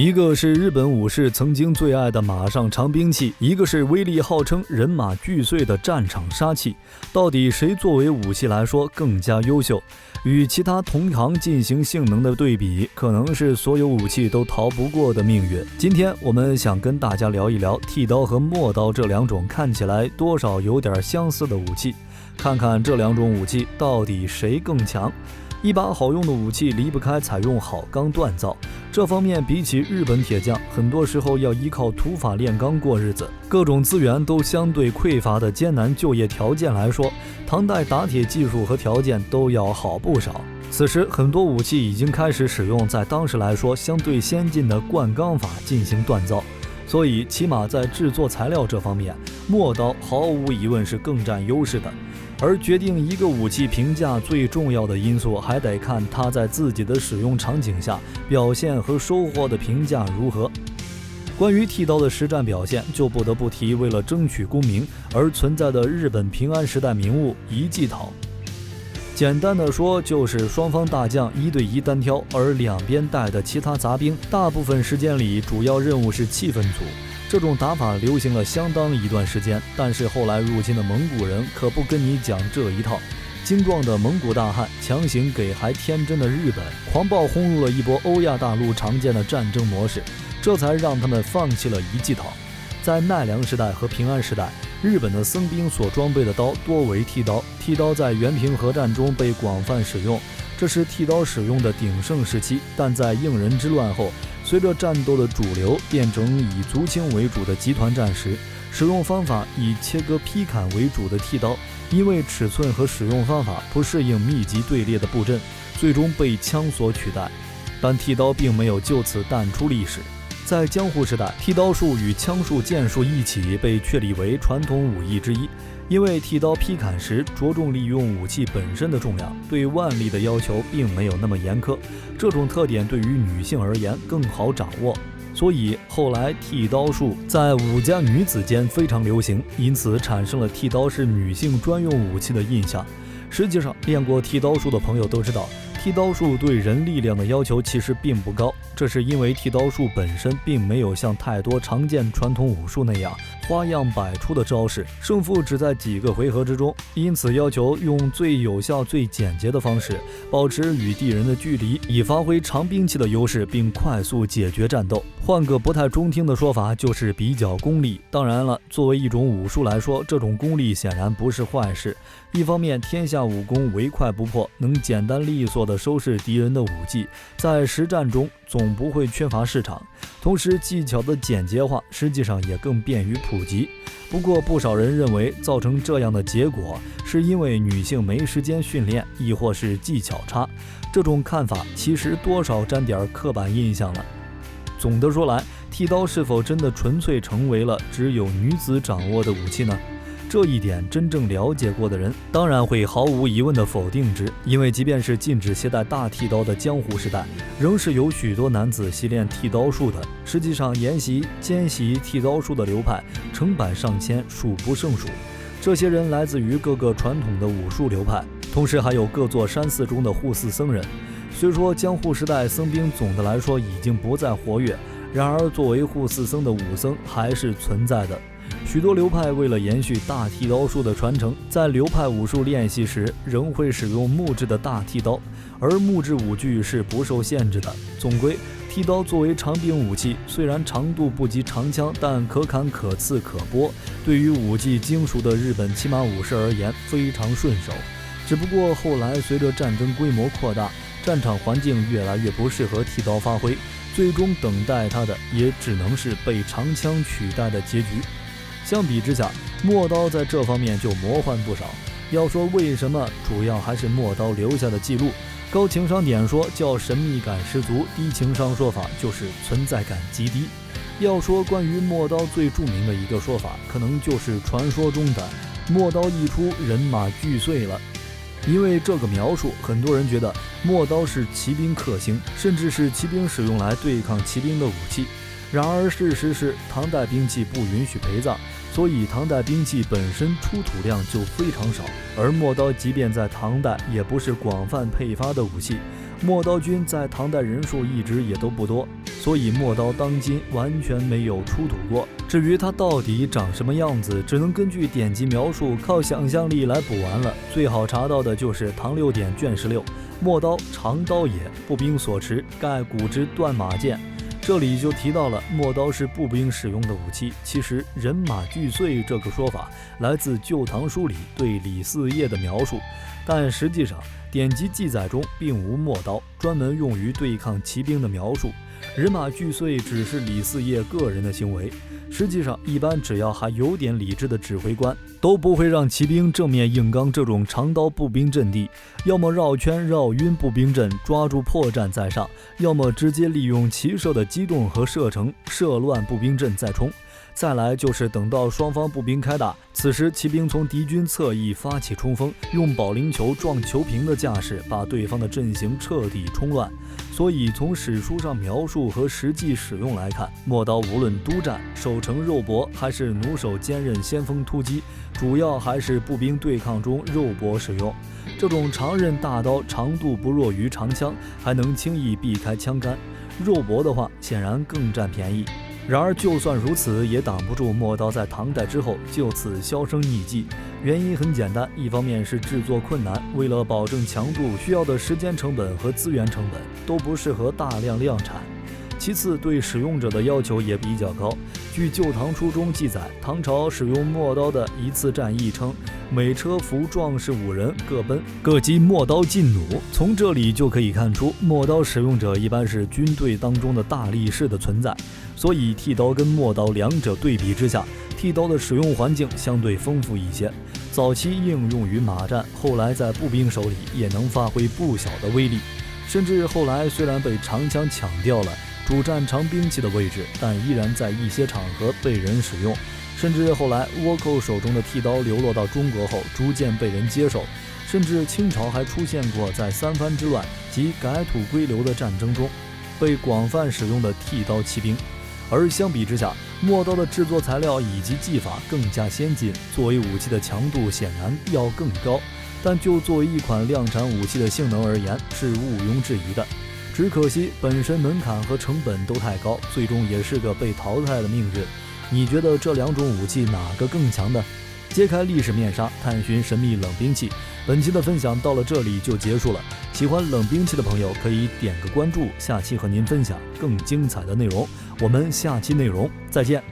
一个是日本武士曾经最爱的马上长兵器，一个是威力号称人马俱碎的战场杀器。到底谁作为武器来说更加优秀？与其他同行进行性能的对比，可能是所有武器都逃不过的命运。今天我们想跟大家聊一聊剃刀和陌刀这两种看起来多少有点相似的武器，看看这两种武器到底谁更强。一把好用的武器离不开采用好钢锻造，这方面比起日本铁匠，很多时候要依靠土法炼钢过日子，各种资源都相对匮乏的艰难就业条件来说，唐代打铁技术和条件都要好不少。此时很多武器已经开始使用在当时来说相对先进的灌钢法进行锻造，所以起码在制作材料这方面，陌刀毫无疑问是更占优势的。而决定一个武器评价最重要的因素，还得看它在自己的使用场景下表现和收获的评价如何。关于剃刀的实战表现，就不得不提为了争取功名而存在的日本平安时代名物一技讨。简单的说，就是双方大将1对1单挑，而两边带的其他杂兵大部分时间里主要任务是气氛组。这种打法流行了相当一段时间，但是后来入侵的蒙古人可不跟你讲这一套。精壮的蒙古大汉强行给还天真的日本狂暴轰入了一波欧亚大陆常见的战争模式，这才让他们放弃了一技讨。在奈良时代和平安时代，日本的僧兵所装备的刀多为剃刀，剃刀在元平和战中被广泛使用，这是剃刀使用的鼎盛时期。但在应仁之乱后，随着战斗的主流变成以族青为主的集团战时，使用方法以切割劈砍为主的剃刀，因为尺寸和使用方法不适应密集队列的布阵，最终被枪所取代。但剃刀并没有就此淡出历史。在江户时代，剃刀术与枪术、剑术一起被确立为传统武艺之一，因为剃刀劈砍时着重利用武器本身的重量，对腕力的要求并没有那么严苛，这种特点对于女性而言更好掌握，所以后来剃刀术在武家女子间非常流行，因此产生了剃刀是女性专用武器的印象。实际上，练过剃刀术的朋友都知道，剃刀术对人力量的要求其实并不高，这是因为剃刀术本身并没有像太多常见传统武术那样花样百出的招式，胜负只在几个回合之中，因此要求用最有效、最简洁的方式保持与敌人的距离，以发挥长兵器的优势，并快速解决战斗。换个不太中听的说法，就是比较功利。当然了，作为一种武术来说，这种功利显然不是坏事。一方面，天下武功唯快不破，能简单利索地收拾敌人的武技，在实战中总不会缺乏市场。同时，技巧的简洁化实际上也更便于普及。不过，不少人认为造成这样的结果是因为女性没时间训练，亦或是技巧差。这种看法其实多少沾点刻板印象了。总的说来，剃刀是否真的纯粹成为了只有女子掌握的武器呢？这一点真正了解过的人当然会毫无疑问地否定之，因为即便是禁止携带大剃刀的江湖时代，仍是有许多男子习练剃刀术的。实际上，研习、兼习剃刀术的流派成百上千，数不胜数。这些人来自于各个传统的武术流派，同时还有各座山寺中的护寺僧人。虽说江户时代僧兵总的来说已经不再活跃，然而作为护寺僧的武僧还是存在的。许多流派为了延续大剃刀术的传承，在流派武术练习时仍会使用木质的大剃刀，而木质武具是不受限制的。总归，剃刀作为长柄武器，虽然长度不及长枪，但可砍可刺可拨，对于武技精熟的日本骑马武士而言非常顺手。只不过后来随着战争规模扩大，战场环境越来越不适合剃刀发挥，最终等待它的也只能是被长枪取代的结局。相比之下，陌刀在这方面就魔幻不少。要说为什么，主要还是陌刀留下的记录。高情商点说叫神秘感十足，低情商说法就是存在感极低。要说关于陌刀最著名的一个说法，可能就是传说中的陌刀一出，人马俱碎了。因为这个描述，很多人觉得陌刀是骑兵克星，甚至是骑兵使用来对抗骑兵的武器。然而事实是，唐代兵器不允许陪葬，所以唐代兵器本身出土量就非常少。而陌刀即便在唐代也不是广泛配发的武器，陌刀军在唐代人数一直也都不多。所以陌刀当今完全没有出土过。至于它到底长什么样子，只能根据典籍描述，靠想象力来补完了。最好查到的就是唐六典卷16，陌刀，长刀也，步兵所持，盖古之断马剑。这里就提到了陌刀是步兵使用的武器。其实人马俱碎这个说法来自《旧唐书》里对李嗣业的描述，但实际上典籍记载中并无陌刀专门用于对抗骑兵的描述。人马俱碎只是李嗣业个人的行为，实际上一般只要还有点理智的指挥官都不会让骑兵正面硬刚这种长刀步兵阵地，要么绕圈绕晕步兵阵，抓住破绽再上，要么直接利用骑射的机动和射程射乱步兵阵再冲。再来就是等到双方步兵开打，此时骑兵从敌军侧翼发起冲锋，用保龄球撞球瓶的架势把对方的阵型彻底冲乱。所以从史书上描述和实际使用来看，陌刀无论督战、守城肉搏还是弩手兼任先锋突击，主要还是步兵对抗中肉搏使用。这种长刃大刀长度不弱于长枪，还能轻易避开枪杆，肉搏的话显然更占便宜。然而就算如此，也挡不住陌刀在唐代之后就此销声匿迹。原因很简单，一方面是制作困难，为了保证强度，需要的时间成本和资源成本都不适合大量量产；其次对使用者的要求也比较高。据《旧唐书》中记载，唐朝使用陌刀的一次战役称，每车服壮士5人，各奔各击陌刀进弩。从这里就可以看出，陌刀使用者一般是军队当中的大力士的存在。所以剃刀跟陌刀两者对比之下，剃刀的使用环境相对丰富一些。早期应用于马战，后来在步兵手里也能发挥不小的威力。甚至后来虽然被长枪抢掉了主战长兵器的位置，但依然在一些场合被人使用。甚至后来倭寇手中的剃刀流落到中国后，逐渐被人接受。甚至清朝还出现过在三藩之乱及改土归流的战争中被广泛使用的剃刀骑兵。而相比之下，陌刀的制作材料以及技法更加先进，作为武器的强度显然要更高，但就作为一款量产武器的性能而言是毋庸置疑的。只可惜本身门槛和成本都太高，最终也是个被淘汰的命运。你觉得这两种武器哪个更强呢？揭开历史面纱，探寻神秘冷兵器。本期的分享到了这里就结束了。喜欢冷兵器的朋友可以点个关注，下期和您分享更精彩的内容。我们下期内容再见。